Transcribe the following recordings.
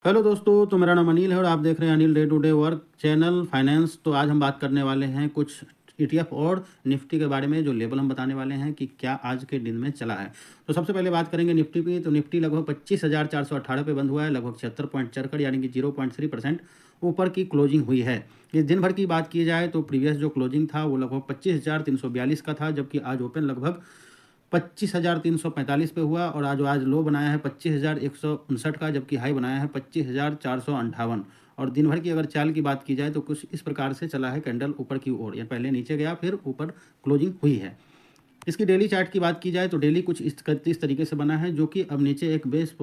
Hello दोस्तों, तो मेरा नाम अनिल है और आप देख रहे हैं Anil day to day work channel finance. तो आज हम बात करने वाले हैं कुछ ईटीएफ और निफ्टी के बारे में, जो लेवल हम बताने वाले हैं कि क्या आज के दिन में चला है। तो सबसे पहले बात करेंगे निफ्टी की। तो निफ्टी लगभग 25,418 पे बंद हुआ है, लगभग 76 पॉइंट चढ़कर यानी कि 0.3% ऊपर की क्लोजिंग हुई है। इस दिन भर की बात की जाए तो प्रीवियस जो क्लोजिंग था वो लगभग 25,342 का था, जबकि आज ओपन लगभग 25,345 पे हुआ और आज लो बनाया है 25,159 का, जबकि हाई बनाया है 25,458। और दिन भर की अगर चाल की बात की जाए तो कुछ इस प्रकार से चला है कैंडल ऊपर की ओर, या पहले नीचे गया फिर ऊपर क्लोजिंग हुई है। इसकी डेली चार्ट की बात की जाए तो डेली कुछ इस तरीके से बना है, जो कि अब नीचे एक बेस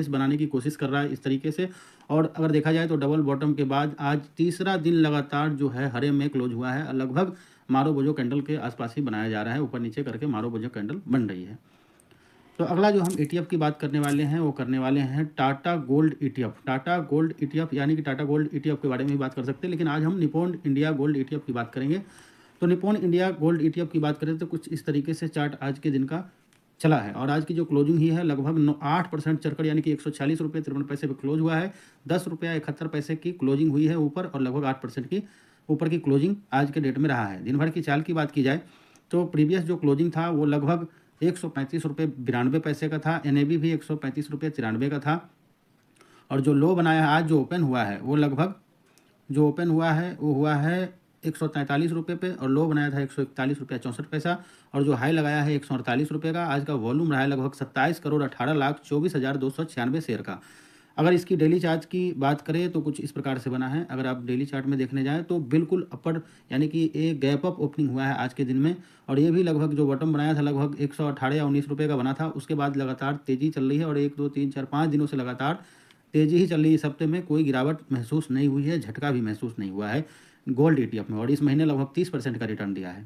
बनाने की कोशिश कर रहा है इस तरीके से। और अगर देखा जाए तो डबल बॉटम के बाद आज तीसरा दिन लगातार जो है हरे में क्लोज हुआ है। लगभग मारो बोझो कैंडल के आसपास ही बनाया जा रहा है, ऊपर नीचे करके मारो बोझो कैंडल बन रही है। तो अगला जो हम ईटीएफ की बात करने वाले हैं वो करने वाले हैं Tata gold ETF. Tata gold ETF यानी कि टाटा गोल्ड ईटीएफ के बारे में भी बात कर सकते हैं, लेकिन आज हम निप्पॉन इंडिया गोल्ड ईटीएफ की बात करेंगे। तो निप्पॉन इंडिया गोल्ड ईटीएफ की बात करें तो कुछ इस तरीके से चार्ट आज के दिन का चला है। और आज की जो क्लोजिंग ही है लगभग 8% चढ़कर यानी कि 146 रुपये 53 पैसे पे क्लोज हुआ है। 10 रुपया 71 पैसे की क्लोजिंग हुई है ऊपर, और लगभग 8% की ऊपर की क्लोजिंग आज के डेट में रहा है। दिन भर की चाल की बात की जाए तो प्रीवियस जो क्लोजिंग था वो लगभग 135 रुपये 92 पैसे का था। एनएबी भी 135 रुपये 93 का था। और जो लो बनाया है आज जो ओपन हुआ है वो लगभग जो ओपन हुआ है वो हुआ है 143 रुपये पे, और लो बनाया था 141 रुपया 64 पैसा। और जो हाई लगाया है 148 रुपये का। आज का वॉल्यूम रहा है लगभग 27,18,24,296 शेयर का। अगर इसकी डेली चार्ट की बात करें तो कुछ इस प्रकार से बना है। अगर आप डेली चार्ट में देखने जाएं तो बिल्कुल अपर यानी कि एक गैप अप ओपनिंग हुआ है आज के दिन में। और ये भी लगभग जो बॉटम बनाया था लगभग 118 या 19 रुपये का बना था। उसके बाद लगातार तेज़ी चल रही है और 1 2 3 4 5 दिनों से लगातार तेज़ी ही चल रही है। इस हफ्ते में कोई गिरावट महसूस नहीं हुई है, झटका भी महसूस नहीं हुआ है गोल्ड ईटीएफ में, और इस महीने लगभग 30% का रिटर्न दिया है।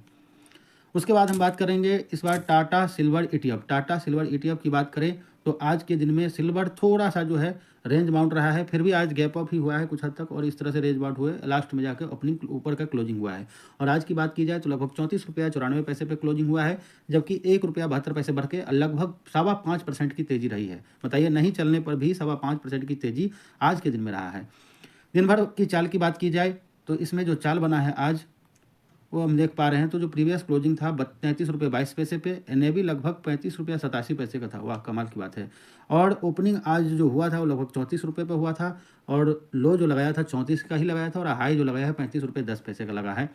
उसके बाद हम बात करेंगे इस बार Tata silver ETF. Tata silver ETF की बात करें तो आज के दिन में सिल्वर थोड़ा सा जो है रेंज बाउंड रहा है, फिर भी आज गैप अप ही हुआ है कुछ हद तक, और इस तरह से रेंज बाउंड हुए लास्ट में जाकर ओपनिंग ऊपर का क्लोजिंग हुआ है। और आज की बात की जाए तो लगभग 34 रुपया 94 पैसे पे क्लोजिंग हुआ है, जबकि 1 रुपया 72 पैसे बढ़ के लगभग 5.25% की तेजी रही है। बताइए, नहीं चलने पर भी 5.25% की तेजी आज के दिन में रहा है। दिन भर की चाल की बात की जाए तो इसमें जो चाल बना है आज वो हम देख पा रहे हैं। तो जो प्रीवियस क्लोजिंग था 33 रुपये 22 पैसे पे, एनएबी लगभग 35 रुपया 87 पैसे का था। वाह, कमाल की बात है। और ओपनिंग आज जो हुआ था वो लगभग 34 रुपये पे हुआ था, और लो जो लगाया था 34 का ही लगाया था, और हाई जो लगाया है 35 रुपये 10 पैसे का लगा है।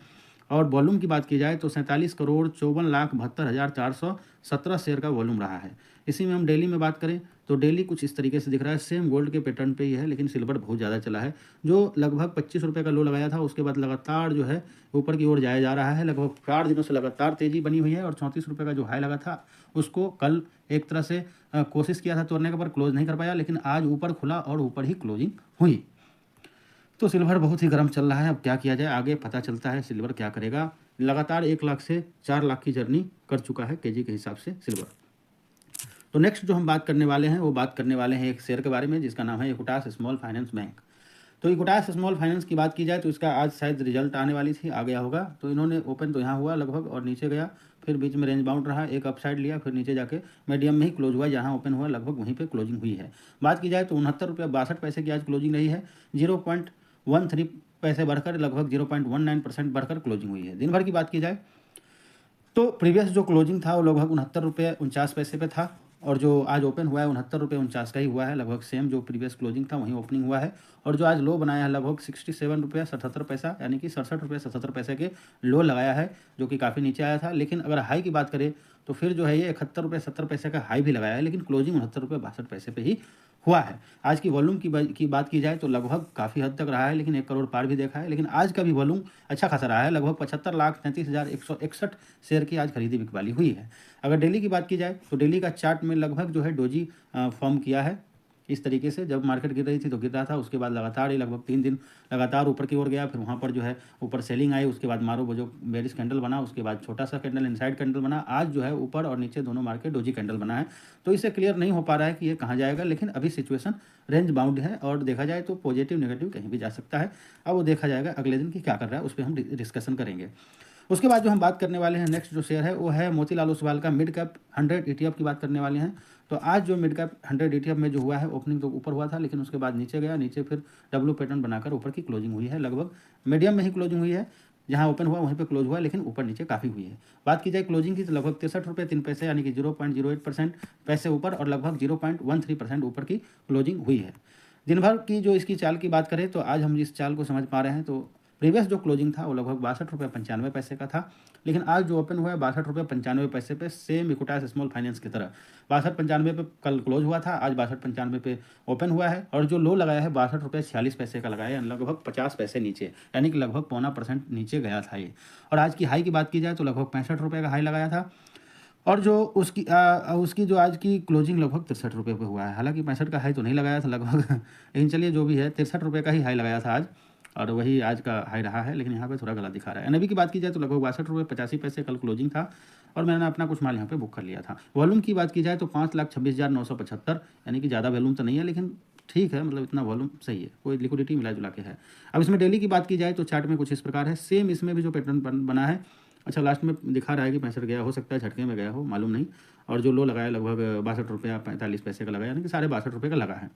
और वॉल्यूम की बात की जाए तो 47,54,72,417 शेयर का वॉल्यूम रहा है। इसी में हम डेली में बात करें तो डेली कुछ इस तरीके से दिख रहा है, सेम गोल्ड के पैटर्न पे ही है, लेकिन सिल्वर बहुत ज़्यादा चला है। जो लगभग 25 रुपये का लो लगाया था उसके बाद लगातार जो है ऊपर की ओर जाया जा रहा है। लगभग 4 दिनों से लगातार तेज़ी बनी हुई है, और 34 रुपये का जो हाई लगा था उसको कल एक तरह से कोशिश किया था तोड़ने का, पर क्लोज नहीं कर पाया, लेकिन आज ऊपर खुला और ऊपर ही क्लोजिंग हुई। तो सिल्वर बहुत ही गर्म चल रहा है। अब क्या किया जाए, आगे पता चलता है सिल्वर क्या करेगा। लगातार 1 लाख से 4 लाख की जर्नी कर चुका है केजी के हिसाब से सिल्वर। तो नेक्स्ट जो हम बात करने वाले हैं वो बात करने वाले हैं एक शेयर के बारे में जिसका नाम है इक्विटास स्मॉल फाइनेंस बैंक। तो इक्विटास स्मॉल फाइनेंस की बात की जाए तो इसका आज शायद रिजल्ट आने वाली थी, आ गया होगा। तो इन्होंने ओपन तो यहाँ हुआ लगभग और नीचे गया, फिर बीच में रेंज बाउंड रहा, एक अपसाइड लिया, फिर नीचे जाके मीडियम में ही क्लोज हुआ, जहाँ ओपन हुआ लगभग वहीं पे क्लोजिंग हुई है। बात की जाए तो 69 रुपया 62 पैसे की आज क्लोजिंग रही है। 0.13 पैसे बढ़कर लगभग 0.19% बढ़कर क्लोजिंग हुई है। दिन भर की बात की जाए तो प्रीवियस जो क्लोजिंग था वो लगभग 69 रुपये 49 पैसे पे था, और जो आज ओपन हुआ है 69 रुपये 49 का ही हुआ है। लगभग सेम जो प्रीवियस क्लोजिंग था वहीं ओपनिंग हुआ है। और जो आज लो बनाया है लगभग 67 रुपया 77 पैसा यानी कि 67 रुपये 77 पैसे के लो लगाया है, जो कि काफ़ी नीचे आया था। लेकिन अगर हाई की बात करें तो फिर जो है ये 71 रुपये 70 पैसे का हाई भी लगाया है, लेकिन क्लोजिंग 69 रुपये 62 पैसे पे ही हुआ है। आज की वॉल्यूम की बात की जाए तो लगभग काफ़ी हद तक रहा है, लेकिन 1 करोड़ पार भी देखा है। लेकिन आज का भी वॉल्यूम अच्छा खासा रहा है, लगभग 75,33,161 शेयर की आज खरीदी बिकवाली हुई है। अगर डेली की बात की जाए तो डेली का चार्ट में लगभग जो है डोजी फॉर्म किया है इस तरीके से। जब मार्केट गिर रही थी तो गिर रहा था, उसके बाद लगातार ही लगभग 3 दिन लगातार ऊपर की ओर गया, फिर वहाँ पर जो है ऊपर सेलिंग आई, उसके बाद मारो वो जो बेरिश कैंडल बना, उसके बाद छोटा सा कैंडल इनसाइड कैंडल बना। आज जो है ऊपर और नीचे दोनों मार्केट डोजी कैंडल बना है। तो इससे क्लियर नहीं हो पा रहा है कि ये कहाँ जाएगा, लेकिन अभी सिचुएशन रेंज बाउंड है, और देखा जाए तो पॉजिटिव नेगेटिव कहीं भी जा सकता है। अब वो देखा जाएगा अगले दिन की क्या कर रहा है, उस पर हम डिस्कशन करेंगे। उसके बाद जो हम बात करने वाले हैं नेक्स्ट जो शेयर है वो है मोतीलाल ओसवाल का मिड कैप 100 ईटीएफ की बात करने वाले हैं। तो आज जो मिड कैप 100 ETF में जो हुआ है, ओपनिंग तो ऊपर हुआ था लेकिन उसके बाद नीचे गया, नीचे फिर डब्ल्यू पैटर्न बनाकर ऊपर की क्लोजिंग हुई है। लगभग मीडियम में ही क्लोजिंग हुई है, जहाँ ओपन हुआ वहीं पे क्लोज हुआ, लेकिन ऊपर नीचे काफ़ी हुई है। बात की जाए क्लोजिंग की तो लगभग 63 रुपये 3 पैसे यानी कि 0.08% पैसे ऊपर और लगभग 0.13% ऊपर की क्लोजिंग हुई है। दिन भर की जो इसकी चाल की बात करें तो आज हम इस चाल को समझ पा रहे हैं, तो प्रीवियस जो क्लोजिंग था वो लगभग 62 रुपये 95 पैसे का था, लेकिन आज जो ओपन हुआ है 62 रुपये 95 पैसे पे, सेम इक्विटास स्मॉल फाइनेंस की तरह 62-95 पे कल क्लोज हुआ था, आज 62-95 पे ओपन हुआ है। और जो लो लगाया है 62 रुपये 46 पैसे का लगाया है, लगभग 50 पैसे नीचे, यानी कि लगभग 0.25% नीचे गया था ये। और आज की हाई की बात की जाए तो लगभग 65 रुपये का हाई लगाया था, और जो उसकी जो आज की क्लोजिंग लगभग 63 रुपये पे हुआ है। हालांकि 65 का हाई तो नहीं लगाया था लगभग लेकिन चलिए जो भी है, 63 रुपये का ही हाई लगाया था आज, और वही आज का हाई रहा है, लेकिन यहाँ पे थोड़ा गलत दिखा रहा है। एनएवी की बात की जाए तो लगभग 62 रुपये 85 पैसे कल क्लोजिंग था, और मैंने अपना कुछ माल यहाँ पे बुक कर लिया था। वॉल्यूम की बात की जाए तो 5,26,975, यानी कि ज़्यादा वॉल्यूम तो नहीं है, लेकिन ठीक है, मतलब इतना वॉल्यूम सही है, कोई लिक्विडिटी मिला जुला के है। अब इसमें डेली की बात की जाए तो चार्ट में कुछ इस प्रकार है, सेम इसमें भी जो पैटर्न बना है। अच्छा, लास्ट में दिखा रहा है कि 65 गया, हो सकता है झटके में गया हो, मालूम नहीं। और जो लो लगाया लगभग 62 रुपये 45 पैसे का लगाया, यानी कि 62.5 रुपये का लगा है।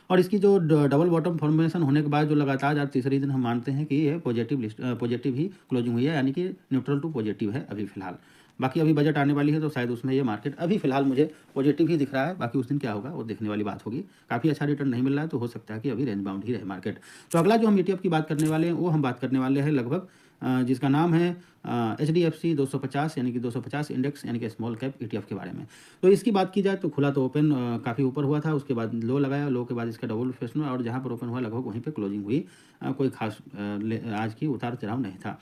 और इसकी जो डबल बॉटम फॉर्मेशन होने के बाद जो लगातार आज तीसरे दिन हम मानते हैं कि ये पॉजिटिव ही क्लोजिंग हुई है, यानी कि न्यूट्रल टू पॉजिटिव है अभी फिलहाल। बाकी अभी बजट आने वाली है तो शायद उसमें ये मार्केट अभी फिलहाल मुझे पॉजिटिव ही दिख रहा है, बाकी उस दिन क्या होगा वो देखने वाली बात होगी। काफ़ी अच्छा रिटर्न नहीं मिल रहा है तो हो सकता है कि अभी रेंज बाउंड ही रहे मार्केट। तो अगला जो हम ETF की बात करने वाले हैं वो हम बात करने वाले हैं लगभग जिसका नाम है HDFC 250, यानी कि 250 इंडेक्स, यानी कि स्मॉल कैप ETF के बारे में। तो इसकी बात की जाए तो खुला तो ओपन काफ़ी ऊपर हुआ था, उसके बाद लो लगाया, लो के बाद इसका डबल फेस में, और जहाँ पर ओपन हुआ लगभग वहीं पे क्लोजिंग हुई। कोई खास आज की उतार चढ़ाव नहीं था।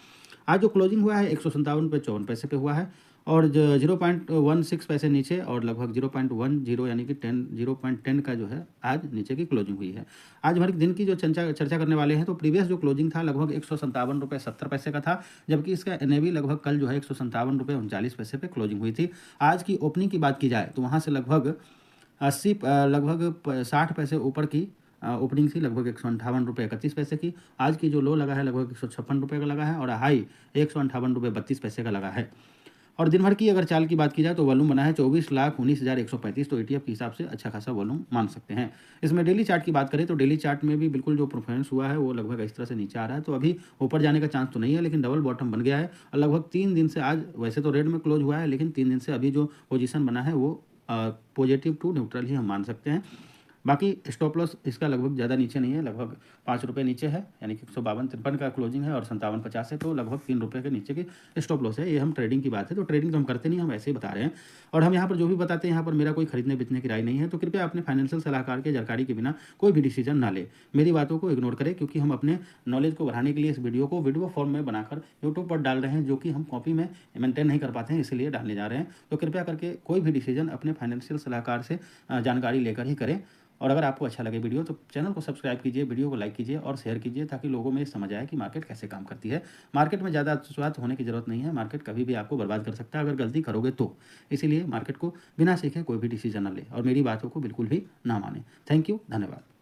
आज जो क्लोजिंग हुआ है 157 रुपये 54 पैसे पे हुआ है, और 0.16 पैसे नीचे, और लगभग 0.10 यानी कि 0.10 का जो है आज नीचे की क्लोजिंग हुई है। आज भर दिन की जो चर्चा करने वाले हैं तो प्रीवियस जो क्लोजिंग था लगभग 157 रुपये 70 पैसे का था, जबकि इसका एनएवी लगभग कल जो है 157 रुपये 39 पैसे पे क्लोजिंग हुई थी। आज की ओपनिंग की बात की जाए तो वहाँ से लगभग 60 पैसे ऊपर की ओपनिंग थी, लगभग 158 रुपये 31 पैसे की। आज की जो लो लगा है लगभग 156 रुपये का लगा है, और हाई 158 रुपये 32 पैसे का लगा है। और दिन भर की अगर चाल की बात की जाए तो वॉल्यूम बना है 24,19,135, तो ETF के हिसाब से अच्छा खासा वॉल्यूम मान सकते हैं। इसमें डेली चार्ट की बात करें तो डेली चार्ट में भी बिल्कुल जो परफॉर्मेंस हुआ है वो लगभग इस तरह से नीचे आ रहा है, तो अभी ऊपर जाने का चांस तो नहीं है, लेकिन डबल बॉटम बन गया है। और लगभग 3 दिन से आज वैसे तो रेड में क्लोज हुआ है, लेकिन 3 दिन से अभी जो पोजीशन बना है वो पॉजिटिव टू न्यूट्रल ही हम मान सकते हैं। बाकी स्टॉप लॉस इसका लगभग ज़्यादा नीचे नहीं है, लगभग 5 रुपये नीचे है, यानी कि 152-53 का क्लोजिंग है, और 57.50 है, तो लगभग 3 रुपये के नीचे की स्टॉप लॉस है। ये हम ट्रेडिंग की बात है, तो ट्रेडिंग तो हम करते नहीं, हम ऐसे ही बता रहे हैं। और हम यहाँ पर जो भी बताते हैं, यहाँ पर मेरा कोई खरीदने बेचने की राय नहीं है, तो कृपया अपने फाइनेंशियल सलाहकार के जानकारी के बिना कोई भी डिसीजन ना ले, मेरी बातों को इग्नोर करें, क्योंकि हम अपने नॉलेज को बढ़ाने के लिए इस वीडियो को वीडियो फॉर्म में बनाकर यूट्यूब पर डाल रहे हैं, जो कि हम कॉपी में मेंटेन नहीं कर पाते हैं, इसलिए डालने जा रहे हैं। तो कृपया करके कोई भी डिसीजन अपने फाइनेंशियल सलाहकार से जानकारी लेकर ही करें। और अगर आपको अच्छा लगे वीडियो तो चैनल को सब्सक्राइब कीजिए, वीडियो को लाइक कीजिए और शेयर कीजिए, ताकि लोगों में समझ आए कि मार्केट कैसे काम करती है। मार्केट में ज़्यादा विश्वास होने की ज़रूरत नहीं है, मार्केट कभी भी आपको बर्बाद कर सकता है अगर गलती करोगे तो। इसीलिए मार्केट को बिना सीखे कोई भी डिसीजन न ले और मेरी बातों को बिल्कुल भी ना माने। थैंक यू, धन्यवाद।